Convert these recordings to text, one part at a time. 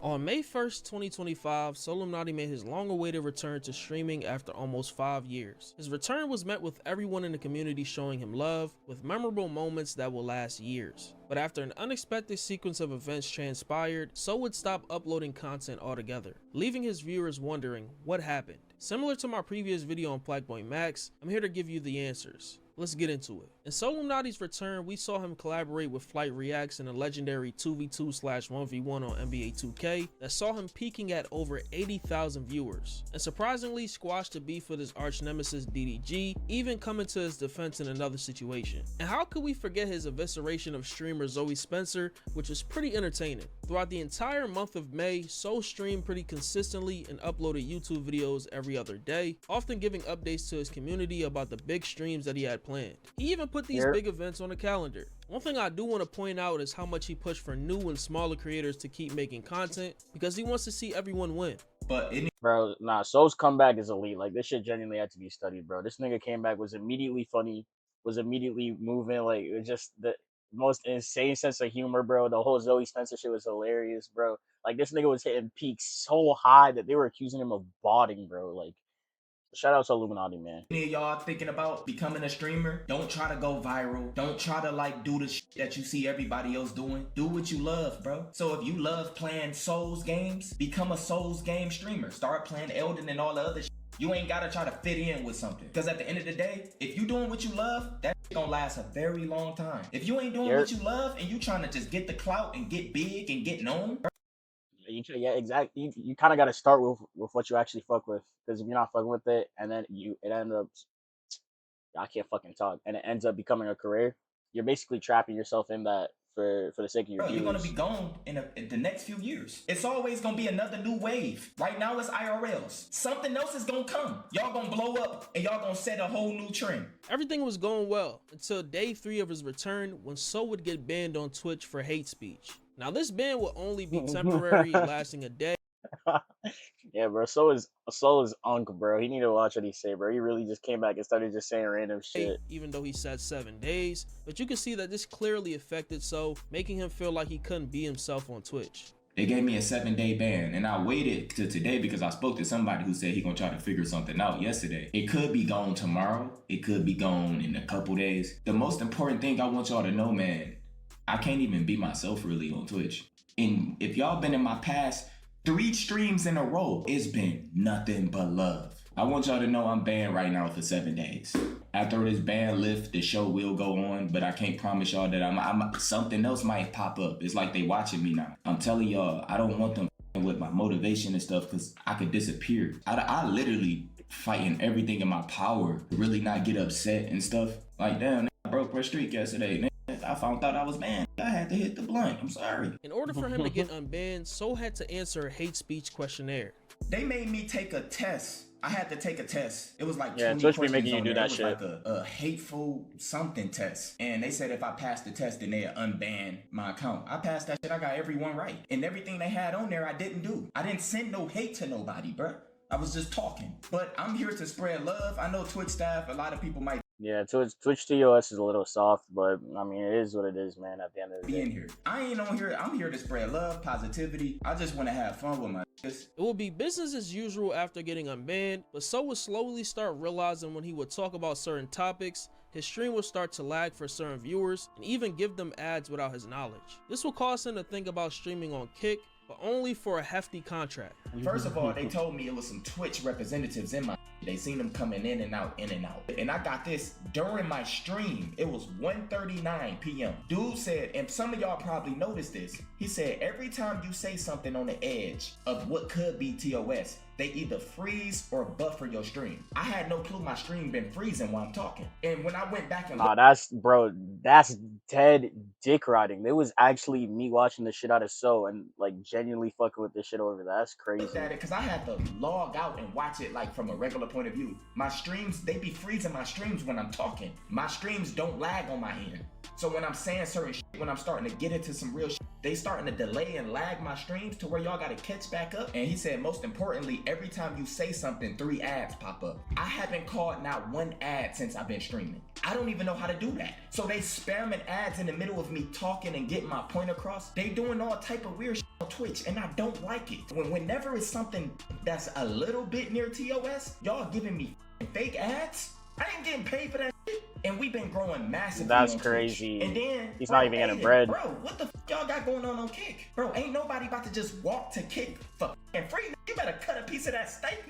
On May 1st, 2025, Solluminati made his long-awaited return to streaming after almost 5 years. His return was met with everyone in the community showing him love, with memorable moments that will last years. But after an unexpected sequence of events transpired, So would stop uploading content altogether, leaving his viewers wondering what happened. Similar to my previous video on Blackboy Max, I'm here to give you the answers. Let's get into it. In Solluminati's return, we saw him collaborate with Flight Reacts in a legendary 2v2/1v1 on NBA 2K that saw him peaking at over 80,000 viewers, and surprisingly squashed the beef with his arch nemesis DDG, even coming to his defense in another situation. And how could we forget his evisceration of streamer Zoe Spencer, which was pretty entertaining. Throughout the entire month of May, So streamed pretty consistently and uploaded YouTube videos every other day, often giving updates to his community about the big streams that he had planned. He even put these big events on the calendar. One thing I do want to point out is how much he pushed for new and smaller creators to keep making content, because he wants to see everyone win. Bro, nah, So's comeback is elite. Like, this shit genuinely had to be studied, bro. This nigga came back, was immediately funny, was immediately moving. Like, it was just the most insane sense of humor, bro. The whole Zoe Spencer shit was hilarious, bro. Like, this nigga was hitting peaks so high that they were accusing him of botting, bro. Like, shout out to Illuminati, man. Any of y'all thinking about becoming a streamer, don't try to go viral. Don't try to like do the shit that you see everybody else doing. Do what you love, bro. So if you love playing Souls games, become a Souls game streamer. Start playing Elden and all the other shit. You ain't gotta try to fit in with something. Because at the end of the day, if you doing what you love, that shit gonna last a very long time. If you ain't doing what you love and you trying to just get the clout and get big and get known, Yeah, exactly. You kind of got to start with what you actually fuck with, because if you're not fucking with it, and then it ends up, I can't fucking talk, and it ends up becoming a career, you're basically trapping yourself in that for the sake of your views. You're gonna be gone in the next few years. It's always gonna be another new wave. Right now it's IRLs. Something else is gonna come. Y'all gonna blow up and y'all gonna set a whole new trend. Everything was going well until day 3 of his return, when So would get banned on Twitch for hate speech. Now this ban will only be temporary, lasting a day. Yeah, bro. So is Unc, bro. He need to watch what he say, bro. He really just came back and started just saying random shit. Even though he said 7 days, but you can see that this clearly affected So, making him feel like he couldn't be himself on Twitch. They gave me a 7-day ban, and I waited to today because I spoke to somebody who said he gonna try to figure something out yesterday. It could be gone tomorrow. It could be gone in a couple days. The most important thing I want y'all to know, man, I can't even be myself really on Twitch. And if y'all been in my past 3 streams in a row, it's been nothing but love. I want y'all to know I'm banned right now for 7 days. After this ban lift, the show will go on, but I can't promise y'all that I'm something else might pop up. It's like they watching me now. I'm telling y'all, I don't want them with my motivation and stuff, because I could disappear. I literally fighting everything in my power to really not get upset and stuff. Like, damn, I broke my streak yesterday. I found out I was banned. I had to hit the blunt. I'm sorry. In order for him to get unbanned, So had to answer a hate speech questionnaire. They made me take a test. I had to take a test. It was like 20 Twitch be making you do that shit. It was like a hateful something test. And they said if I passed the test, then they'd unban my account. I passed that shit. I got everyone right. And everything they had on there, I didn't do. I didn't send no hate to nobody, bruh. I was just talking. But I'm here to spread love. I know Twitch staff, a lot of people might. Yeah, Twitch TOS is a little soft, but I mean, it is what it is, man, at the end of the day. In here. I ain't on here. I'm here to spread love, positivity. I just want to have fun with my It will be business as usual after getting unbanned, but So would slowly start realizing when he would talk about certain topics, his stream would start to lag for certain viewers and even give them ads without his knowledge. This will cause him to think about streaming on Kick, but only for a hefty contract. First of all, they told me it was some Twitch representatives in my. They seen them coming in and out, And I got this during my stream. It was 1:39 p.m. Dude said, and some of y'all probably noticed this, he said every time you say something on the edge of what could be TOS, they either freeze or buffer your stream. I had no clue my stream been freezing while I'm talking. And when I went back and that's dead dick riding. It was actually me watching the shit out of So and like genuinely fucking with this shit over there. That's crazy. Looked at it because I had to log out and watch it like from a regular point of view. My streams, they be freezing my streams when I'm talking. My streams don't lag on my end. So when I'm saying certain shit, when I'm starting to get into some real shit, they starting to delay and lag my streams to where y'all gotta catch back up. And he said, most importantly, every time you say something, 3 ads pop up. I haven't caught not 1 ad since I've been streaming. I don't even know how to do that. So they spamming ads in the middle of me talking and getting my point across. They doing all type of weird shit on Twitch, and I don't like it. Whenever it's something that's a little bit near TOS, y'all giving me fake ads. I ain't getting paid for that shit. And we've been growing massively. That's on crazy. Twitch. And then he's not even getting bread. Bro, what the y'all got going on Kick? Bro, ain't nobody about to just walk to Kick for free. You better cut a piece of that steak.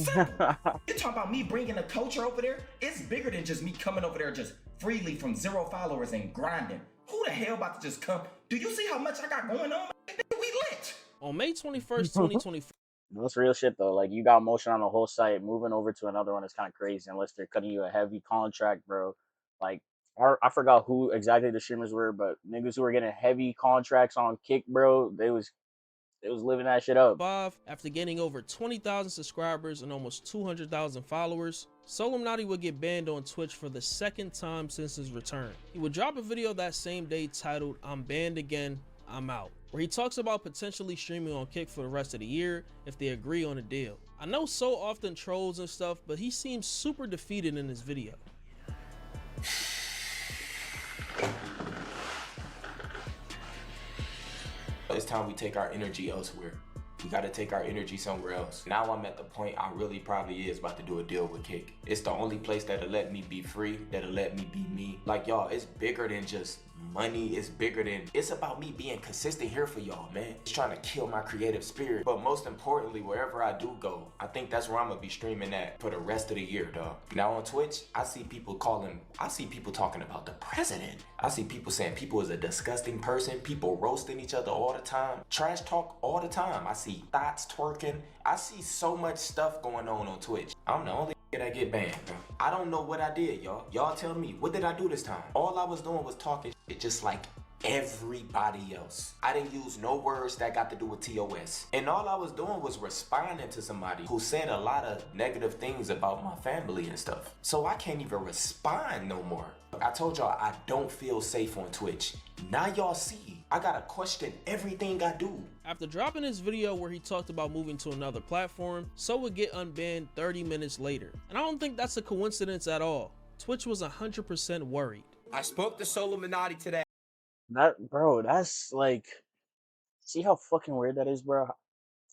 You're talking about me bringing a culture over there? It's bigger than just me coming over there just freely from 0 followers and grinding. Who the hell about to just come? Do you see how much I got going on? We lit. On May 21st, 2024. That's real shit though. Like, you got motion on the whole site. Moving over to another one is kind of crazy unless they're cutting you a heavy contract, bro. Like, I forgot who exactly the streamers were, but niggas who were getting heavy contracts on Kick, bro, they was living that shit up. After gaining over 20,000 subscribers and almost 200,000 followers, Solluminati would get banned on Twitch for the 2nd time since his return. He would drop a video that same day titled, "I'm banned again, I'm out," where he talks about potentially streaming on Kick for the rest of the year if they agree on a deal. I know so often trolls and stuff, but he seems super defeated in this video. It's time we take our energy elsewhere. We gotta take our energy somewhere else. Now I'm at the point I really probably is about to do a deal with Kick. It's the only place that'll let me be free, that'll let me be me. Like, y'all, it's bigger than just money. It's bigger than, it's about me being consistent here for y'all, man. It's trying to kill my creative spirit. But most importantly, wherever I do go, I think that's where I'm gonna be streaming at for the rest of the year, dog. Now on Twitch, I see people talking about the president. I see people saying people is a disgusting person, people roasting each other all the time, trash talk all the time. I see thoughts twerking. I see so much stuff going on Twitch. I'm the only that get banned, bro. I don't know what I did, y'all. Y'all tell me, what did I do this time? All I was doing was talking shit just like everybody else. I didn't use no words that got to do with TOS. And all I was doing was responding to somebody who said a lot of negative things about my family and stuff. So I can't even respond no more. I told y'all I don't feel safe on Twitch. Now y'all see, I gotta question everything I do. After dropping his video where he talked about moving to another platform, So would get unbanned 30 minutes later. And I don't think that's a coincidence at all. Twitch was 100% worried. I spoke to Solluminati today. That's like, see how fucking weird that is, bro?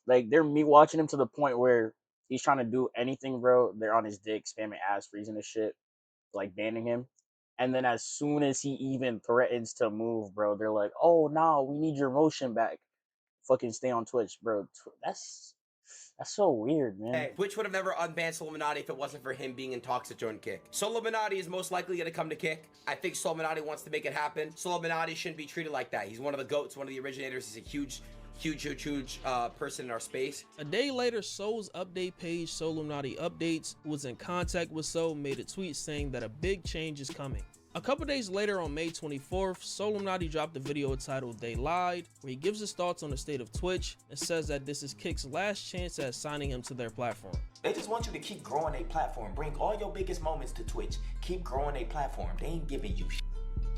Like, they're me watching him to the point where he's trying to do anything, bro. They're on his dick, spamming ass, freezing his shit, like banning him. And then as soon as he even threatens to move, bro, they're like, "Oh no, we need your motion back. Fucking stay on Twitch, bro." That's so weird, man. Hey, Twitch would have never unbanned Solluminati if it wasn't for him being in talks to join Kick. Solluminati is most likely going to come to Kick. I think Solluminati wants to make it happen. Solluminati shouldn't be treated like that. He's one of the GOATs, one of the originators. He's a huge person in our space. A day later, Soul's update page, Solluminati Updates, who was in contact with Soul, made a tweet saying that a big change is coming. A couple days later, on May 24th, Solluminati dropped a video titled "They Lied," where he gives his thoughts on the state of Twitch and says that this is Kick's last chance at signing him to their platform. They just want you to keep growing a platform. Bring all your biggest moments to Twitch. Keep growing a platform. They ain't giving you shit.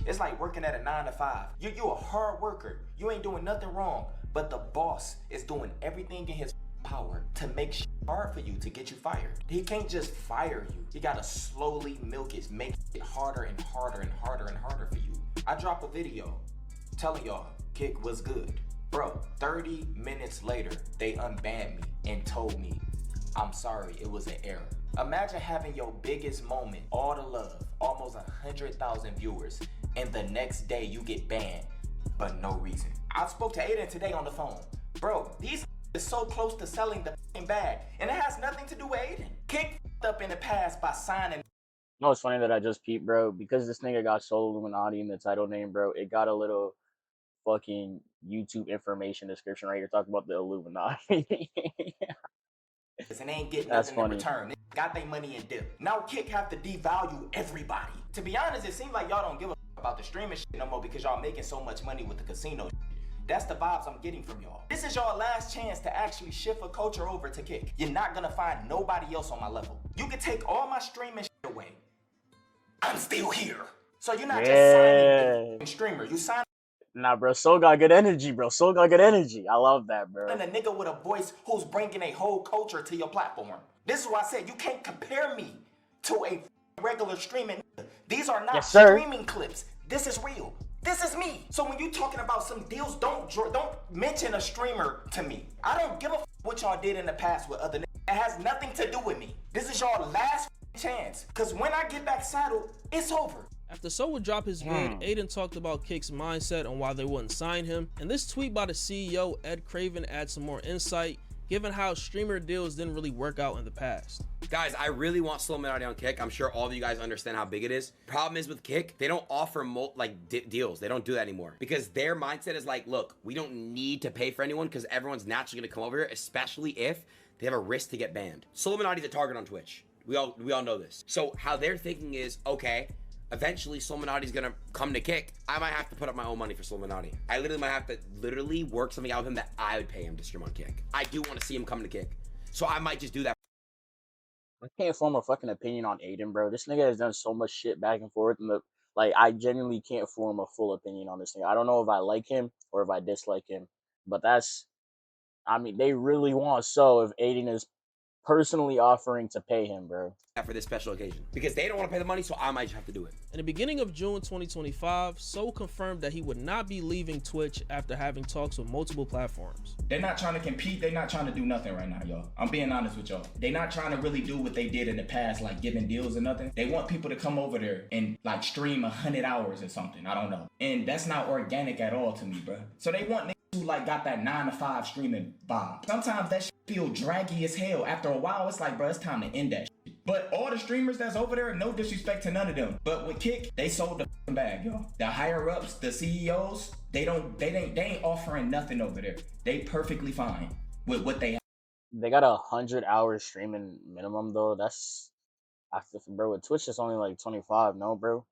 It's like working at a 9 to 5. You a hard worker. You ain't doing nothing wrong. But the boss is doing everything in his power to make shit hard for you to get you fired. He can't just fire you. He gotta slowly milk it, make it harder and harder and harder and harder for you. I drop a video telling y'all Kick was good. Bro, 30 minutes later, they unbanned me and told me, "I'm sorry, it was an error." Imagine having your biggest moment, all the love, almost 100,000 viewers, and the next day you get banned, but no reason. I spoke to Aiden today on the phone. Bro, these is so close to selling the bag, and it has nothing to do with Aiden. Kick up in the past by signing. You know, it's funny that I just peeped, bro, because this nigga got Solluminati in the title name, bro. It got a little fucking YouTube information description right here talking about the Illuminati. And they ain't getting That's nothing funny. in return. They got their money in dip. Now Kick have to devalue everybody. To be honest, it seems like y'all don't give a about the streaming shit no more because y'all making so much money with the casino shit. That's the vibes I'm getting from y'all. This is your last chance to actually shift a culture over to Kick. You're not gonna find nobody else on my level. You can take all my streaming shit away. I'm still here. So you're not just signing a streamer. You sign Nah, bro, Soul got good energy, bro. Soul got good energy. I love that, bro. And a nigga with a voice who's bringing a whole culture to your platform. This is why I said you can't compare me to a regular streaming nigga. These are not streaming clips. This is real. This is me. So when you talking about some deals, don't mention a streamer to me. I don't give a what y'all did in the past with other niggas. It has nothing to do with me. This is y'all last chance. Cause when I get back saddled, it's over. After So would drop his vid, Aiden talked about Kick's mindset on why they wouldn't sign him, and this tweet by the CEO, Ed Craven, adds some more insight, given how streamer deals didn't really work out in the past. Guys, I really want Solluminati on Kick. I'm sure all of you guys understand how big it is. Problem is with Kick, they don't offer deals. They don't do that anymore because their mindset is like, look, we don't need to pay for anyone because everyone's naturally gonna come over here, especially if they have a risk to get banned. Solluminati's a target on Twitch. We all know this. So how they're thinking is, okay, eventually Solluminati's gonna come to Kick. I might have to put up my own money for Solluminati. I literally might have to work something out with him that I would pay him to stream on Kick. I do want to see him come to Kick. So I might just do that. I can't form a fucking opinion on Aiden, bro. This nigga has done so much shit back and forth, and I genuinely can't form a full opinion on this thing. I don't know if I like him or if I dislike him, but they really want So if Aiden is personally offering to pay him, bro. For this special occasion because they don't want to pay the money, so I might just have to do it. In the beginning of June 2025, So confirmed that he would not be leaving Twitch after having talks with multiple platforms. They're not trying to compete. They're not trying to do nothing right now, y'all. I'm being honest with y'all. They're not trying to really do what they did in the past, like giving deals or nothing. They want people to come over there and like stream 100 hours or something. I don't know. And that's not organic at all to me, bro. So they want niggas who like got that 9 to 5 streaming vibe. Sometimes that shit feel draggy as hell. After a while, it's like, bro, it's time to end that shit. But all the streamers that's over there, no disrespect to none of them. But with Kick, they sold the bag, y'all. The higher ups, the CEOs, they ain't offering nothing over there. They perfectly fine with what they have. They got 100 hours streaming minimum though. That's bro, with Twitch it's only like 25, no, bro.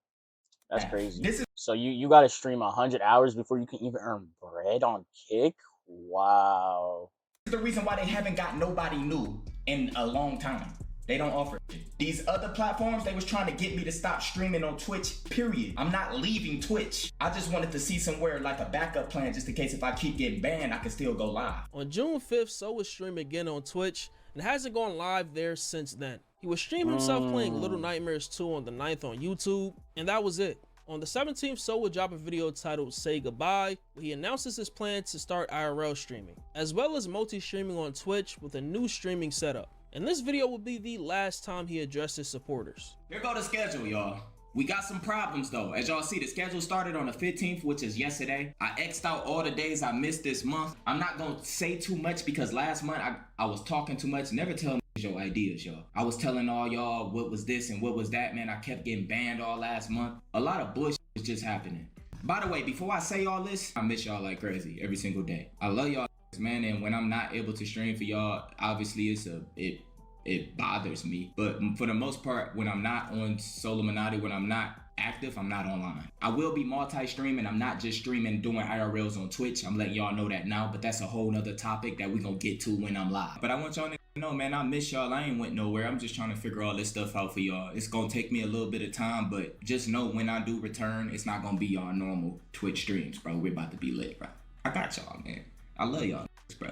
That's crazy. So you gotta stream 100 hours before you can even earn bread on Kick? Wow. This is the reason why they haven't got nobody new in a long time. They don't offer it. These other platforms, they was trying to get me to stop streaming on Twitch, period. I'm not leaving Twitch. I just wanted to see somewhere like a backup plan just in case if I keep getting banned, I can still go live. On June 5th, So was streaming again on Twitch and hasn't gone live there since then. He would stream himself playing Little Nightmares 2 on the 9th on YouTube, and that was it. On the 17th, So would drop a video titled Say Goodbye, where he announces his plan to start IRL streaming, as well as multi-streaming on Twitch with a new streaming setup. And this video will be the last time he addressed his supporters. Here go the schedule, y'all. We got some problems though. As y'all see, the schedule started on the 15th, which is yesterday. I X'd out all the days I missed this month. I'm not gonna say too much because last month I was talking too much. Never tell me your ideas, y'all. I was telling all y'all what was this and what was that, man. I kept getting banned all last month. A lot of bullshit was just happening. By the way, before I say all this, I miss y'all like crazy every single day. I love y'all, man, and when I'm not able to stream for y'all, obviously it bothers me. But for the most part, when I'm not on Solluminati, when I'm not active, I'm not online. I will be multi-streaming. I'm not just streaming doing IRLs on Twitch. I'm letting y'all know that now, but that's a whole nother topic that we're gonna get to when I'm live. But I want y'all to know, man, I miss y'all. I ain't went nowhere. I'm just trying to figure all this stuff out for y'all. It's gonna take me a little bit of time, but just know when I do return, it's not gonna be y'all normal Twitch streams, bro. We're about to be lit, bro. I got y'all, man. I love y'all, bro.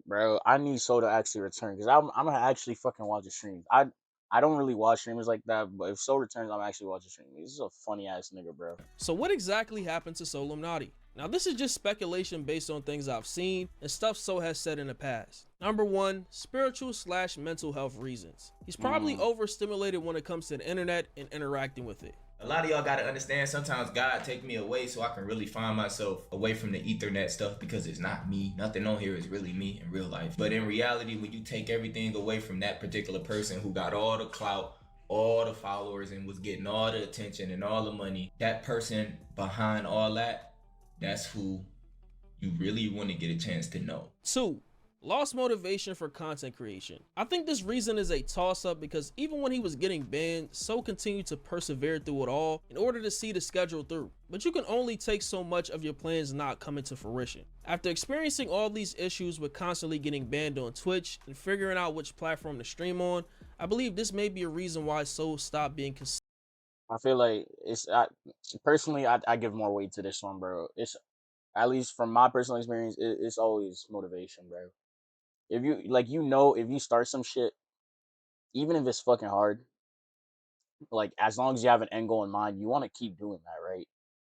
Bro, I need So to actually return because I'm gonna actually fucking watch the streams. I don't really watch streamers like that, but if So returns, I'm actually watching streams. This is a funny ass nigga, bro. So what exactly happened to Solluminati? Now this is just speculation based on things I've seen and stuff So has said in the past. Number 1, spiritual/mental health reasons. He's probably overstimulated when it comes to the internet and interacting with it. A lot of y'all gotta understand, sometimes God take me away so I can really find myself away from the ethernet stuff because it's not me. Nothing on here is really me in real life. But in reality, when you take everything away from that particular person who got all the clout, all the followers, and was getting all the attention and all the money, that person behind all that, that's who you really want to get a chance to know. 2, lost motivation for content creation. I think this reason is a toss-up because even when he was getting banned, So continued to persevere through it all in order to see the schedule through. But you can only take so much of your plans not coming to fruition. After experiencing all these issues with constantly getting banned on Twitch and figuring out which platform to stream on, I believe this may be a reason why So stopped being consistent. I feel like personally, I give more weight to this one, bro. It's at least from my personal experience, it's always motivation, bro. If you like, if you start some shit, even if it's fucking hard, like as long as you have an end goal in mind, you want to keep doing that, right?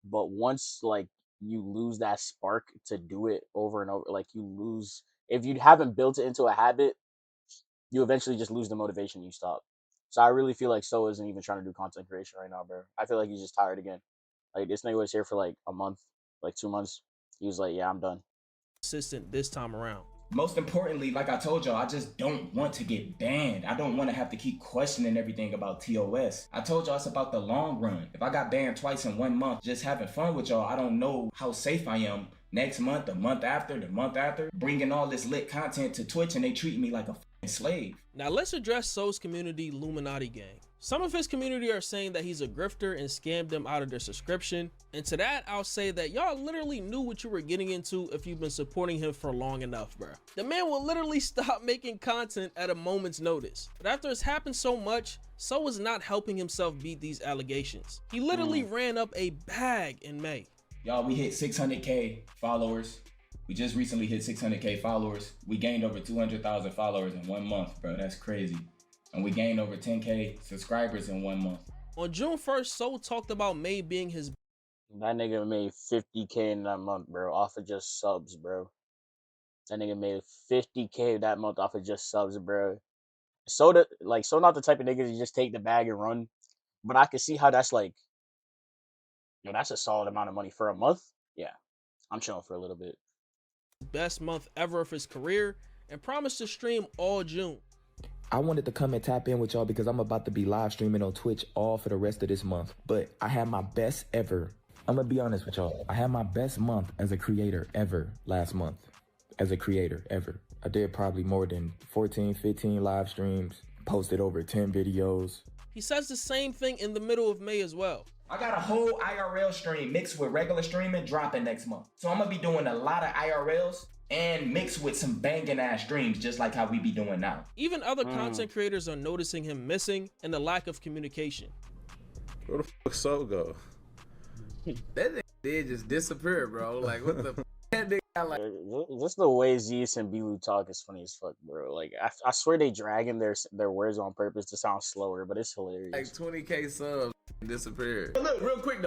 But once like you lose that spark to do it over and over, like you lose if you haven't built it into a habit, you eventually just lose the motivation. You stop. So I really feel like So isn't even trying to do content creation right now, bro. I feel like he's just tired again. Like this nigga was here for like a month, like 2 months. He was like, "Yeah, I'm done." Consistent this time around. Most importantly, like I told y'all, I just don't want to get banned. I don't want to have to keep questioning everything about TOS. I told y'all it's about the long run. If I got banned twice in 1 month, just having fun with y'all, I don't know how safe I am next month, the month after, bringing all this lit content to Twitch and they treat me like a fucking slave. Now let's address So's community, Illuminati gang. Some of his community are saying that he's a grifter and scammed them out of their subscription. And to that, I'll say that y'all literally knew what you were getting into if you've been supporting him for long enough, bro. The man will literally stop making content at a moment's notice. But after it's happened so much, So is not helping himself beat these allegations. He literally ran up a bag in May. Y'all, we hit 600K followers. We just recently hit 600K followers. We gained over 200,000 followers in 1 month, bro. That's crazy. And we gained over 10K subscribers in 1 month. On June 1st, So talked about May being his... That nigga made 50K in that month, bro, off of just subs, bro. That nigga made 50K that month off of just subs, bro. So not the type of nigga to just take the bag and run. But I can see how that's like, that's a solid amount of money for a month. Yeah, I'm chilling for a little bit. best month ever of his career and promised to stream all June. I wanted to come and tap in with y'all because I'm about to be live streaming on Twitch all for the rest of this month. But I had my best ever. I'm going to be honest with y'all. I had my best month as a creator ever last month. As a creator ever. I did probably more than 14, 15 live streams, posted over 10 videos. He says the same thing in the middle of May as well. I got a whole IRL stream mixed with regular streaming dropping next month. So I'm going to be doing a lot of IRLs and mixed with some banging ass streams just like how we be doing now. Even other content creators are noticing him missing and the lack of communication. Where the fuck So go? That nigga did just disappear, bro. Like, what the that nigga got like Just the way Zeus and Bilu talk is funny as fuck, bro. Like I swear they dragging their words on purpose to sound slower, but it's hilarious. 20K subs disappeared. But look, real quick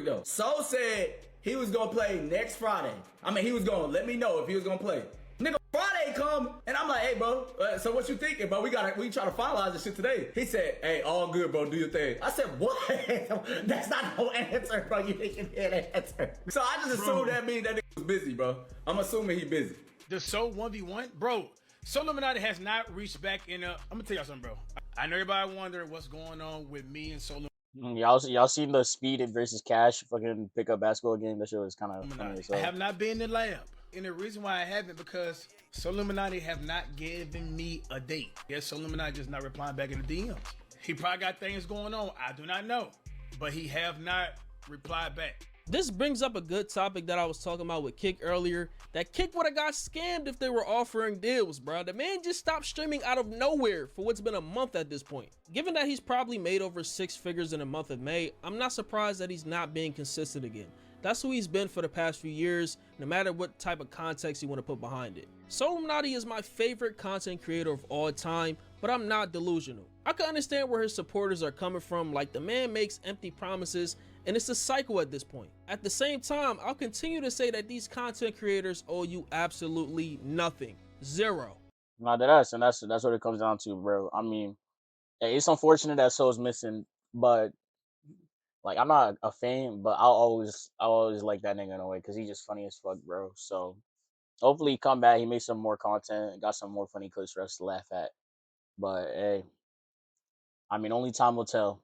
though. So said he was gonna play next Friday. I mean, he was gonna let me know if he was gonna play. Nigga, Friday come, and I'm like, hey, bro, so what you thinking, bro? We try to finalize this shit today. He said, hey, all good, bro, do your thing. I said, what? That's not no answer, bro. You didn't hear that answer. So I just assumed that means that nigga was busy, bro. I'm assuming he busy. The So 1v1? Bro, Solluminati has not reached back in I'm gonna tell y'all something, bro. I know everybody wondering what's going on with me and Solluminati. Y'all seen the Speed versus Cash fucking pickup basketball game? That shit was kind of funny as I well. have not been in the lab. And the reason why I haven't, because Solluminati have not given me a date. Yes, Solluminati just not replying back in the DMs. He probably got things going on. I do not know. But he have not replied back. This brings up a good topic that I was talking about with Kick earlier, that Kick would have got scammed if they were offering deals, bro. The man just stopped streaming out of nowhere for what's been a month at this point. Given that he's probably made over 6 figures in the month of May, I'm not surprised that he's not being consistent again. That's who he's been for the past few years, no matter what type of context you want to put behind it. Solluminati is my favorite content creator of all time, but I'm not delusional. I can understand where his supporters are coming from, like the man makes empty promises and it's a cycle at this point. At the same time, I'll continue to say that these content creators owe you absolutely nothing. Zero. No, that's what it comes down to, bro. I mean, it's unfortunate that So's missing, but like I'm not a fan, but I'll always like that nigga in a way because he's just funny as fuck, bro. So hopefully he come back, he made some more content, got some more funny clips for us to laugh at. But hey, I mean, only time will tell.